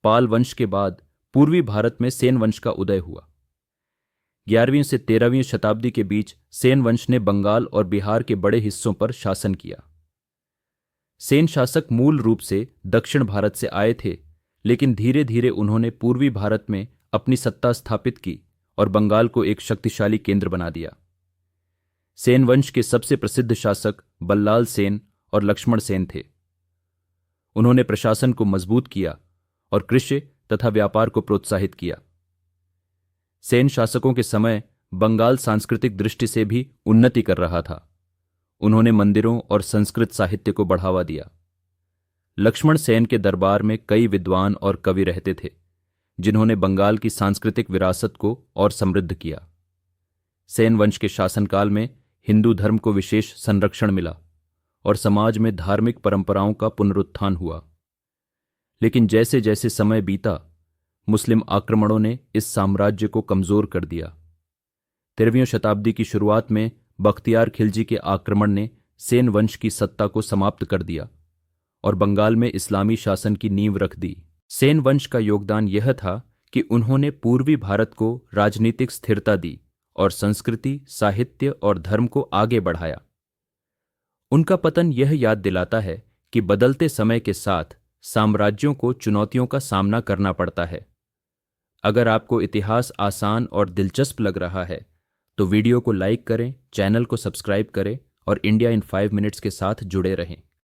पाल वंश के बाद पूर्वी भारत में सेन वंश का उदय हुआ। 11वीं से 13वीं शताब्दी के बीच सेन वंश ने बंगाल और बिहार के बड़े हिस्सों पर शासन किया। सेन शासक मूल रूप से दक्षिण भारत से आए थे, लेकिन धीरे धीरे उन्होंने पूर्वी भारत में अपनी सत्ता स्थापित की और बंगाल को एक शक्तिशाली केंद्र बना दिया। सेन वंश के सबसे प्रसिद्ध शासक बल्लाल सेन और लक्ष्मण सेन थे। उन्होंने प्रशासन को मजबूत किया और कृषि तथा व्यापार को प्रोत्साहित किया। सेन शासकों के समय बंगाल सांस्कृतिक दृष्टि से भी उन्नति कर रहा था। उन्होंने मंदिरों और संस्कृत साहित्य को बढ़ावा दिया। लक्ष्मण सेन के दरबार में कई विद्वान और कवि रहते थे, जिन्होंने बंगाल की सांस्कृतिक विरासत को और समृद्ध किया। सेन वंश के शासनकाल में हिंदू धर्म को विशेष संरक्षण मिला और समाज में धार्मिक परंपराओं का पुनरुत्थान हुआ। लेकिन जैसे जैसे समय बीता, मुस्लिम आक्रमणों ने इस साम्राज्य को कमजोर कर दिया। 13वीं शताब्दी की शुरुआत में बख्तियार खिलजी के आक्रमण ने सेन वंश की सत्ता को समाप्त कर दिया और बंगाल में इस्लामी शासन की नींव रख दी। सेन वंश का योगदान यह था कि उन्होंने पूर्वी भारत को राजनीतिक स्थिरता दी और संस्कृति, साहित्य और धर्म को आगे बढ़ाया। उनका पतन यह याद दिलाता है कि बदलते समय के साथ साम्राज्यों को चुनौतियों का सामना करना पड़ता है। अगर आपको इतिहास आसान और दिलचस्प लग रहा है तो वीडियो को लाइक करें, चैनल को सब्सक्राइब करें और इंडिया इन 5 मिनट्स के साथ जुड़े रहें।